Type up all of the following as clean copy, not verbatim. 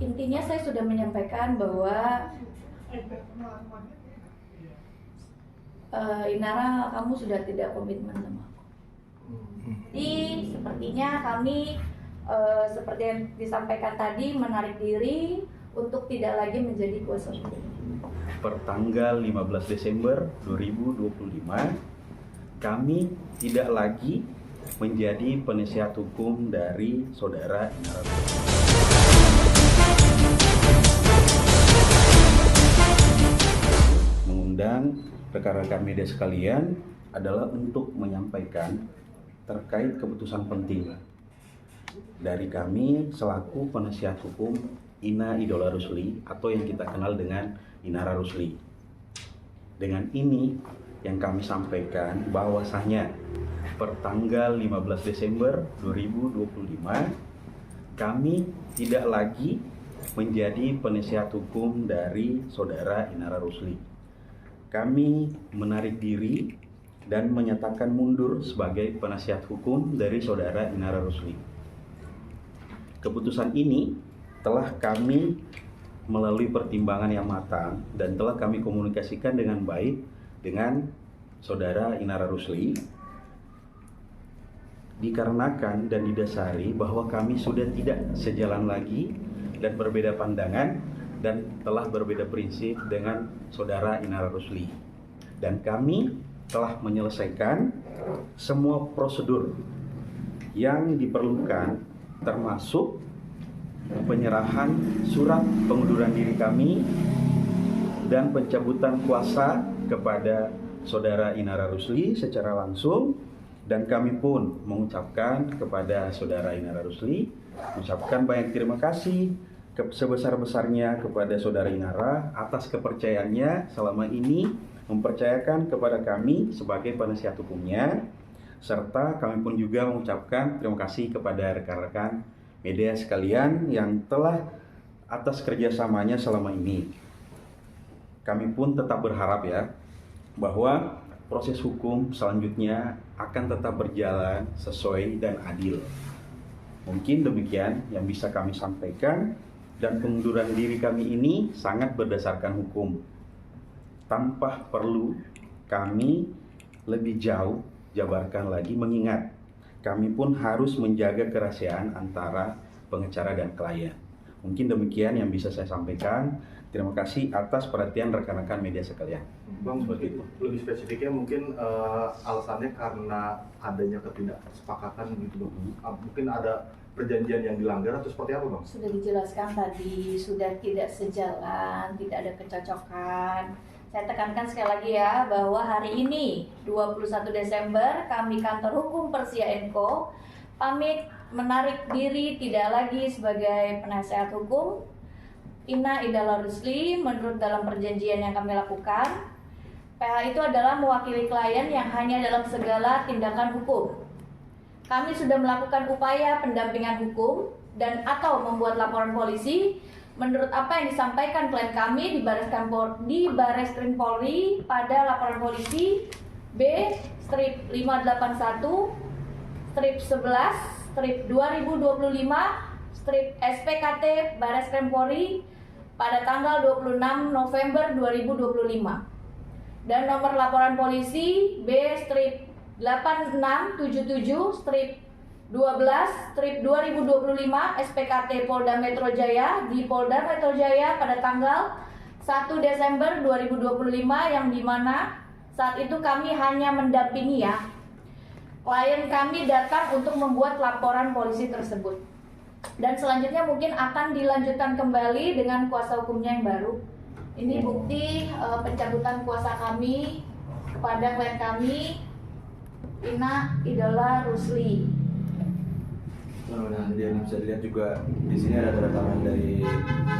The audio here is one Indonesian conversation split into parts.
Intinya saya sudah menyampaikan bahwa Inara, kamu sudah tidak komitmen sama aku. Jadi sepertinya kami seperti yang disampaikan tadi menarik diri untuk tidak lagi menjadi kuasa hukum. Pertanggal 15 Desember 2025, kami tidak lagi menjadi penasihat hukum dari saudara Inara Rusli. Mengundang rekan-rekan media sekalian adalah untuk menyampaikan terkait keputusan penting dari kami selaku penasihat hukum Ina Idola Rusli atau yang kita kenal dengan Inara Rusli. Dengan ini yang kami sampaikan bahwasanya pertanggal 15 Desember 2025 kami tidak lagi menjadi penasihat hukum dari saudara Inara Rusli. Kami menarik diri dan menyatakan mundur sebagai penasihat hukum dari saudara Inara Rusli. Keputusan ini telah kami melalui pertimbangan yang matang dan telah kami komunikasikan dengan baik dengan saudara Inara Rusli, dikarenakan dan didasari bahwa kami sudah tidak sejalan lagi dan berbeda pandangan dan telah berbeda prinsip dengan saudara Inara Rusli, dan kami telah menyelesaikan semua prosedur yang diperlukan, termasuk penyerahan surat pengunduran diri kami dan pencabutan kuasa kepada saudara Inara Rusli secara langsung, dan kami pun mengucapkan kepada saudara Inara Rusli mengucapkan banyak terima kasih sebesar-besarnya kepada saudara Inara atas kepercayaannya selama ini mempercayakan kepada kami sebagai penasihat hukumnya, serta kami pun juga mengucapkan terima kasih kepada rekan-rekan media sekalian yang telah atas kerjasamanya selama ini. Kami pun tetap berharap ya bahwa proses hukum selanjutnya akan tetap berjalan sesuai dan adil. Mungkin demikian yang bisa kami sampaikan, dan pengunduran diri kami ini sangat berdasarkan hukum. Tanpa perlu kami lebih jauh jabarkan lagi, mengingat kami pun harus menjaga kerahasiaan antara pengacara dan klien. Mungkin demikian yang bisa saya sampaikan. Terima kasih atas perhatian rekan-rekan media sekalian. Bang, lebih spesifiknya mungkin alasannya karena adanya ketidaksepakatan gitu, Bang. Mungkin ada perjanjian yang dilanggar atau seperti apa, Bang? Sudah dijelaskan tadi, sudah tidak sejalan, tidak ada kecocokan. Saya tekankan sekali lagi ya, bahwa hari ini 21 Desember kami kantor hukum Persia & Co pamit menarik diri tidak lagi sebagai penasehat hukum Ina Idola Rusli menurut dalam perjanjian yang kami lakukan. PH itu adalah mewakili klien yang hanya dalam segala tindakan hukum. Kami sudah melakukan upaya pendampingan hukum dan atau membuat laporan polisi menurut apa yang disampaikan klien kami di Bareskrim Polri pada laporan polisi B-581-11-2025-SPKT Bareskrim Polri pada tanggal 26 November 2025, dan nomor laporan polisi B-8777-12-2025 SPKT Polda Metro Jaya di Polda Metro Jaya pada tanggal 1 Desember 2025, yang dimana saat itu kami hanya mendampingi ya. Klien kami datang untuk membuat laporan polisi tersebut. Dan selanjutnya mungkin akan dilanjutkan kembali dengan kuasa hukumnya yang baru. Ini bukti pencabutan kuasa kami kepada klien kami Ina Idola Rusli. Nah, yang bisa dilihat juga di sini ada tanda tangan dari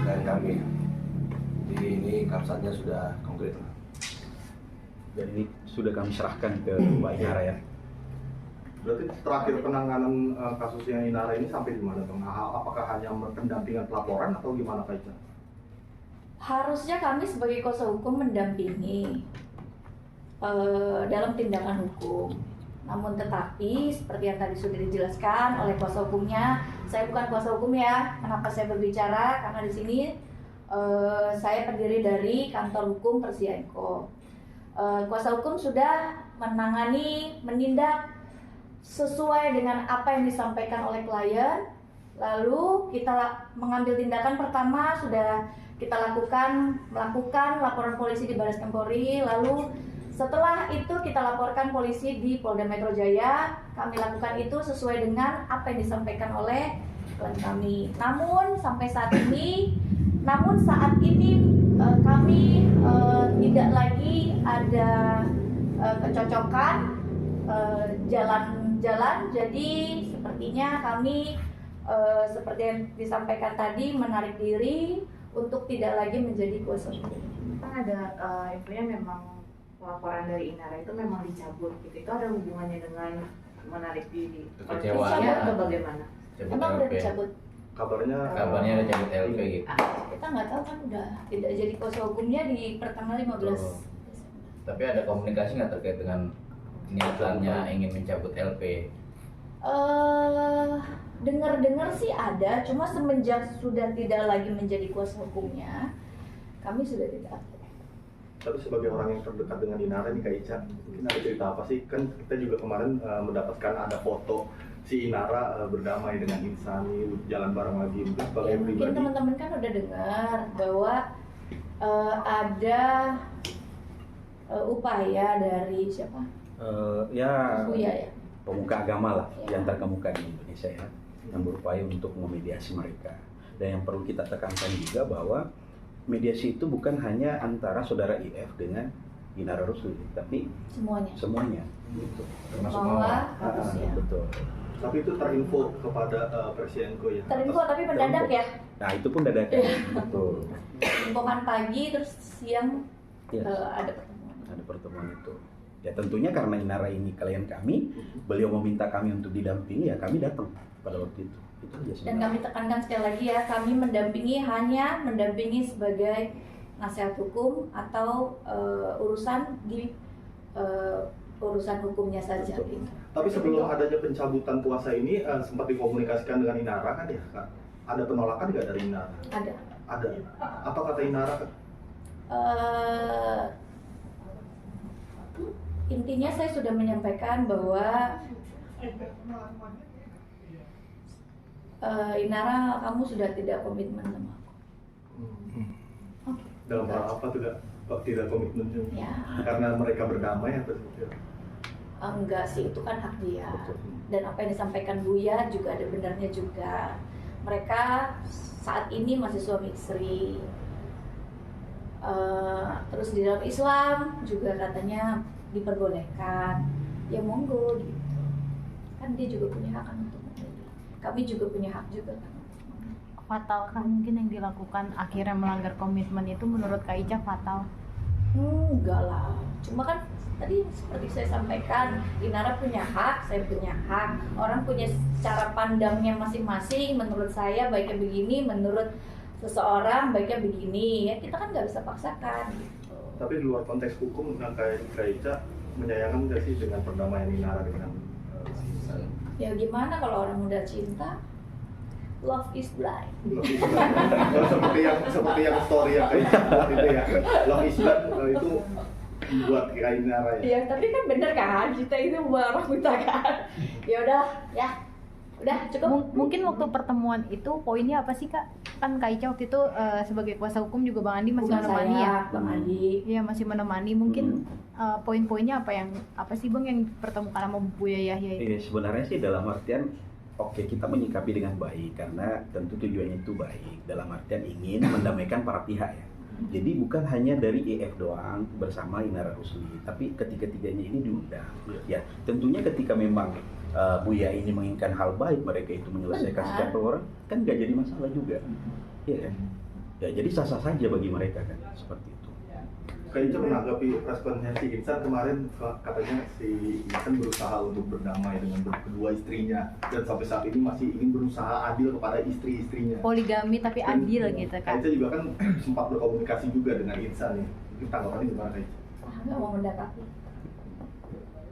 klien kami. Jadi ini kapsatnya sudah konkret. Dan ini sudah kami serahkan ke Mbak Inara ya. Berarti terakhir penanganan kasusnya Inara ini sampai di mana, Bang? Apakah hanya pendampingan pelaporan atau gimana Kak Ica? Harusnya kami sebagai kuasa hukum mendampingi dalam tindakan hukum. Namun tetapi seperti yang tadi sudah dijelaskan oleh kuasa hukumnya, saya bukan kuasa hukum ya. Kenapa saya berbicara? Karena di sini saya pendiri dari kantor hukum Persia & Co. Kuasa hukum sudah menangani, menindak sesuai dengan apa yang disampaikan oleh klien. Lalu kita mengambil tindakan pertama, sudah kita melakukan laporan polisi di Baris Krim Polri. Lalu setelah itu kita laporkan polisi di Polda Metro Jaya. Kami lakukan itu sesuai dengan apa yang disampaikan oleh klien kami. Namun saat ini kami tidak lagi ada kecocokan jalan-jalan. Jadi sepertinya kami seperti yang disampaikan tadi menarik diri untuk tidak lagi menjadi kuasa hukum. Kan ada infonya memang laporan dari Inara itu memang dicabut gitu. Itu ada hubungannya dengan menarik diri. Kekecewaan. Dicabut atau bagaimana? Emang udah dicabut? Kabarnya Kabarnya ada cabut LP gitu. Kita nggak tahu kan, udah tidak jadi kuasa hukumnya di pertanggal 15 Betul. Tapi ada komunikasi nggak terkait dengan niatannya ingin mencabut LP? Dengar-dengar sih ada, cuma semenjak sudah tidak lagi menjadi kuasa hukumnya, kami sudah tidak aktif. tapi sebagai orang yang terdekat dengan Inara nih Kak Ica, mungkin ada cerita apa sih? Kan kita juga kemarin mendapatkan ada foto si Inara berdamai dengan Insani, jalan bareng lagi. Mungkin sebagai Ya, mungkin pribadi, teman-teman kan udah dengar bahwa ada upaya dari siapa? Ya Buya ya. pemuka agama lah Ya. yang terkemuka di Indonesia ya, yang berupaya untuk memediasi mereka. Dan yang perlu kita tekankan juga bahwa mediasi itu bukan hanya antara saudara IF dengan Inara Rusli, tapi Semuanya. gitu. Termasuk Bahwa Mawar. harus ya. Betul. tapi itu terinfo kepada Persia & Co ya. Terinfo tapi mendadak ya. Nah itu pun dadakan. Betul. Infokan pagi terus siang Yes. ada pertemuan. Ada pertemuan itu. Ya tentunya karena Inara ini klien kami, beliau meminta kami untuk didampingi, ya kami datang pada waktu itu. Itu aja Dan sebenarnya. kami tekankan sekali lagi ya, kami hanya mendampingi sebagai nasihat hukum atau urusan di urusan hukumnya saja gitu. Tapi sebelum adanya pencabutan puasa ini sempat dikomunikasikan dengan Inara kan ya Kak? Ada penolakan nggak dari Inara? Ada. Ada. Apa kata Inara? Intinya saya sudah menyampaikan bahwa Inara, kamu sudah tidak komitmen sama aku. Oke. Dalam hal apa tuh Kak? Tidak komitmen juga? Ya, Karena mereka berdamai atau seperti apa? enggak sih, itu kan hak dia. Dan apa yang disampaikan Buya juga ada benarnya juga. Mereka saat ini masih suami istri. Terus di dalam Islam juga katanya diperbolehkan. Ya monggo gitu. Kan dia juga punya hak kan untuk memilih. Kami juga punya hak juga kan. Fatal kan mungkin yang dilakukan akhirnya melanggar komitmen itu menurut Kak Ica fatal? Enggak lah. Cuma kan tadi seperti saya sampaikan, Inara punya hak, saya punya hak. Orang punya cara pandangnya masing-masing. Menurut saya baiknya begini, menurut seseorang baiknya begini. Ya kita kan nggak bisa paksakan. Gitu. Tapi di luar konteks hukum, Kak Ica menyayangkan nggak sih dengan perdamaian Inara dengan si Insani? Ya gimana kalau orang udah cinta? Love is blind. seperti yang story yang kayak itu ya, Love is Blind itu buat Kak Inara ya. Ya tapi kan bener kan, kita itu orang buta kan. Ya udah cukup. Mungkin waktu pertemuan itu poinnya apa sih Kak? Kan Kak Ica waktu itu sebagai kuasa hukum juga Bang Andi masih Bukan menemani saya, ya? Bang Andi. Iya masih menemani. Mungkin poin-poinnya apa sih Bang yang dipertemukan sama Buya Yahya itu? Sebenarnya sih dalam artian oke, kita menyikapi dengan baik karena tentu tujuannya itu baik, dalam artian ingin mendamaikan para pihak ya. Jadi bukan hanya dari EF doang bersama Inara Rusli, tapi ketiga-tiganya ini diundang. Ya, tentunya ketika memang Buya ini menginginkan hal baik, mereka itu menyelesaikan Benar. setiap orang, kan nggak jadi masalah juga. Iya kan? Ya, jadi sah-sah saja bagi mereka kan, seperti itu. Kak Ica menanggapi responnya si Insan kemarin, katanya si Insan berusaha untuk berdamai dengan kedua istrinya dan sampai saat ini masih ingin berusaha adil kepada istri-istrinya. Poligami tapi adil gitu Kak Kak. Ica juga kan sempat berkomunikasi juga dengan Insan nih. Mungkin tanggapannya gimana Kak Ica? Nggak mau mendekati.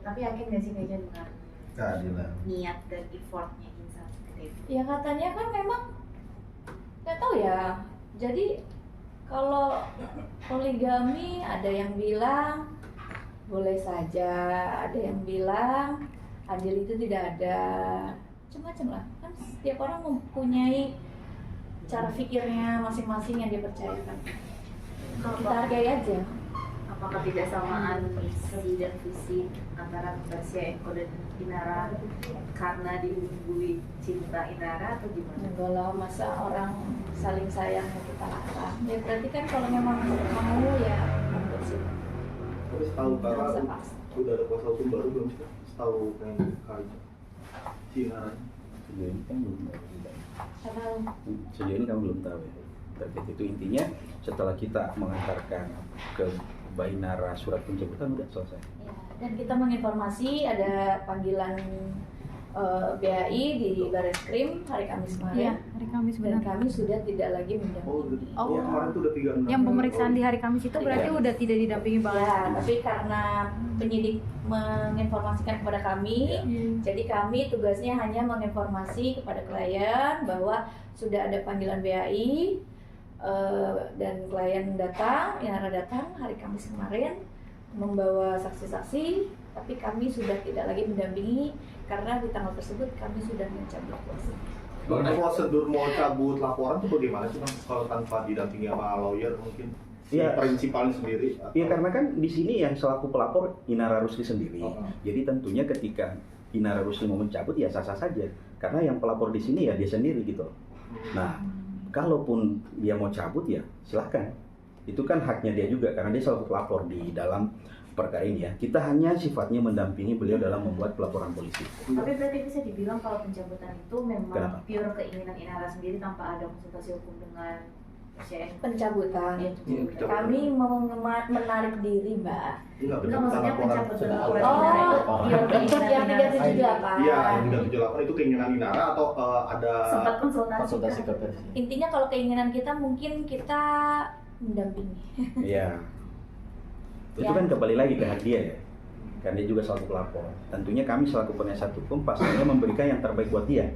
Tapi yakin nggak sih Kak Ica dengan Keadilan. niat dan effortnya Insan seperti itu? Ya katanya kan memang nggak tahu ya. Jadi kalau poligami ada yang bilang boleh saja, ada yang bilang adil itu tidak ada, macam-macam lah. Kan setiap orang mempunyai cara pikirnya masing-masing yang dia percayakan. Kita hargai aja. Apakah tidak samaan misi dan visi antara Persia Enko dan Inara karena dibumbui cinta Inara atau gimana? Enggak lah, masa orang saling sayang kita larang. Ya berarti kan kalau memang mau ya monggo sih. Tapi setahu Nggak kakak usah paksa. udah ada kuasa hukum baru belum sih? Setahu yang kali si Inara. Sejauh ini kan belum tahu. Tahu. Sejauh ini kamu belum tahu ya. Terkait itu intinya setelah kita mengantarkan ke Bainara surat pencabutan udah selesai. Ya, dan kita menginformasi ada panggilan BAI di Bareskrim hari Kamis Iya, kemarin. hari Kamis Dan benar. kami sudah tidak lagi Oh, mendampingi. Oh. kemarin tuh udah 36. Yang pemeriksaan di hari Kamis itu berarti Iya. udah tidak didampingi Bang. Ya, tapi karena penyidik menginformasikan kepada kami, jadi kami tugasnya hanya menginformasi kepada klien bahwa sudah ada panggilan BAI dan klien datang, Inara datang hari Kamis kemarin membawa saksi-saksi, tapi kami sudah tidak lagi mendampingi karena di tanggal tersebut kami sudah mencabut kuasa. Prosedur mau cabut laporan tuh bagaimana sih Bang? Kalau tanpa didampingi sama lawyer mungkin? Iya. Prinsipalnya sendiri? atau- Iya karena kan di sini yang selaku pelapor Inara Rusli sendiri. Oh. Jadi tentunya ketika Inara Rusli mau mencabut ya sah-sah saja. Karena yang pelapor di sini ya dia sendiri gitu. Nah, kalaupun dia mau cabut ya silahkan. Itu kan haknya dia juga karena dia selaku pelapor di dalam perkara ini ya. Kita hanya sifatnya mendampingi beliau dalam membuat pelaporan polisi. Tapi berarti bisa dibilang kalau pencabutan itu memang Kenapa? pure keinginan Inara sendiri tanpa ada konsultasi hukum dengan Persia Enko. Pencabutan. Ya, pencabutan. Kami mau menarik diri, Mbak. Enggak, Enggak, maksudnya pencabutan Sudah laporan Oh, Inara itu yang pure keinginan Inara. 378. Iya, yang 378 itu keinginan Inara atau ada Sempat konsultasi. Konsultasi ke Persia. Intinya kalau keinginan kita mungkin kita mendampingi. Iya. Itu Ya. kan kembali lagi ke hak dia ya. Kan dia juga selaku pelapor. Tentunya kami selaku penasihat hukum pastinya memberikan yang terbaik buat dia.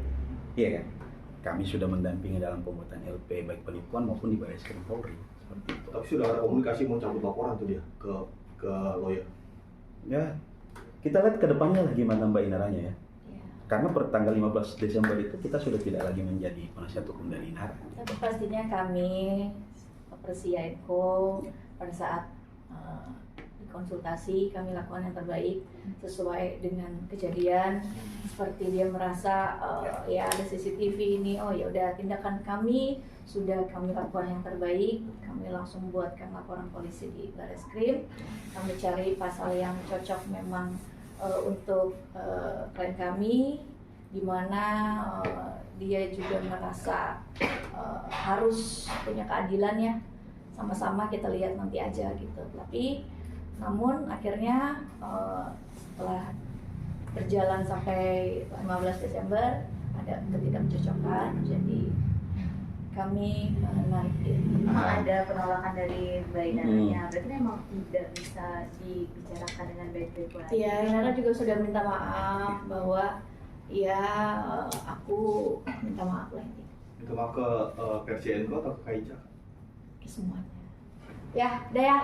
Iya kan? Kami sudah mendampingi dalam pembuatan LP baik penipuan maupun di Bareskrim Polri. Seperti itu. tapi sudah ada komunikasi mau cabut laporan tuh dia ke lawyer. Ya, kita lihat ke depannya lah gimana Mbak Inaranya ya. Ya. Karena per tanggal 15 Desember itu kita sudah tidak lagi menjadi penasihat hukum dari Inara. Tapi pastinya kami Persia Enko pada saat konsultasi kami lakukan yang terbaik sesuai dengan kejadian. Seperti dia merasa ya ada CCTV ini, oh ya udah tindakan kami sudah kami lakukan yang terbaik. Kami langsung buatkan laporan polisi di Bareskrim. Kami cari pasal yang cocok memang untuk klien kami, di mana dia juga merasa harus punya keadilan ya. Sama-sama kita lihat nanti aja gitu. Tapi namun akhirnya setelah berjalan sampai 15 Desember ada ketidakcocokan, jadi kami menarik diri. Memang ada penolakan dari Mbak Inaranya, berarti memang tidak bisa dibicarakan dengan baik-baik lagi. Ya, Inara juga sudah minta maaf bahwa ya aku minta maaf lah ini Minta maaf ke Persia Enko atau ke Kaica? ke semuanya. Ya, udah ya.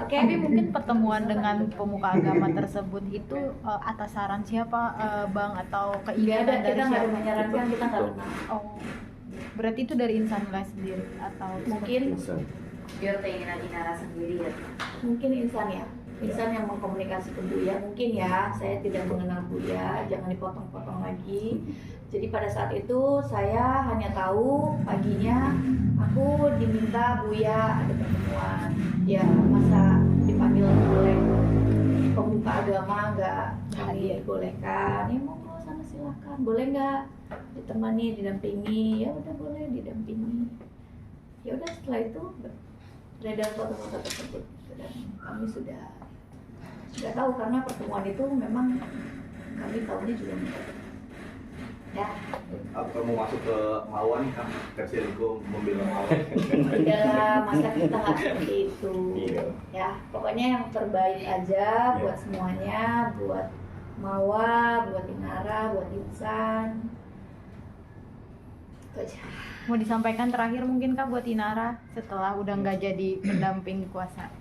Oke. Tapi mungkin pertemuan dengan pemuka agama tersebut itu atas saran siapa Bang atau Nggak ada, keinginan dari kita nggak ada siapa? menyarankan, kita nggak kenal. Oh, berarti itu dari Insanillah sendiri atau Mungkin Pure keinginan Inara sendiri ya. mungkin insan ya, insan yang mengkomunikasi ke Buya mungkin ya. Saya tidak mengenal Buya, jangan dipotong-potong lagi. Jadi pada saat itu saya hanya tahu paginya aku diminta Buya ada pertemuan. Ya masa dipanggil oleh pemuka agama nggak kami bolehkan? Ya mau sana silakan, boleh nggak ditemani, didampingi? Ya udah boleh didampingi. Ya udah setelah itu beredar foto-foto tersebut dan kami sudah tahu karena pertemuan itu memang kami tahunya juga ya Apa mau masuk ke Mawar nih kan? Persia Enko membela Mawar. tidak lah, masa kita nggak seperti itu Iya. ya pokoknya yang terbaik aja buat semuanya, buat Mawa, buat Inara, buat Insan Itu aja. Mau disampaikan terakhir mungkin Kak buat Inara setelah udah nggak jadi pendamping kuasa.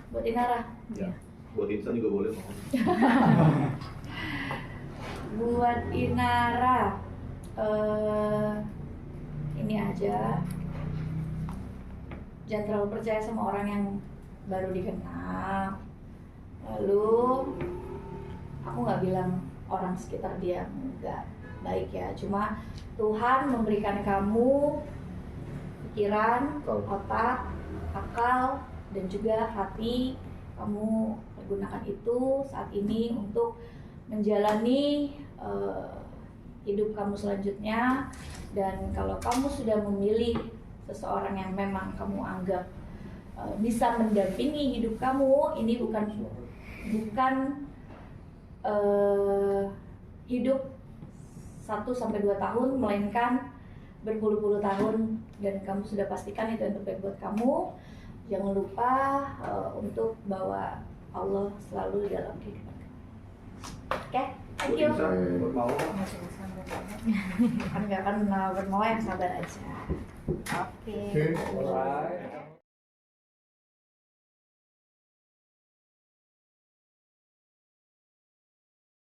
Buat Inara. Iya. Buat insan juga boleh. Buat Inara, ini aja, jangan terlalu percaya sama orang yang baru dikenal. Lalu aku nggak bilang orang sekitar dia nggak baik ya, cuma Tuhan memberikan kamu pikiran, otak, akal, dan juga hati. Kamu menggunakan itu saat ini untuk menjalani hidup kamu selanjutnya. Dan kalau kamu sudah memilih seseorang yang memang kamu anggap bisa mendampingi hidup kamu, ini bukan hidup 1-2 tahun, melainkan berpuluh-puluh tahun, dan kamu sudah pastikan itu yang terbaik buat kamu. Jangan lupa untuk bawa Allah selalu di dalam kehidupan kamu. Oke, thank you. Buat mau. Kan nggak akan bermau, yang sabar aja. Oke. Alright.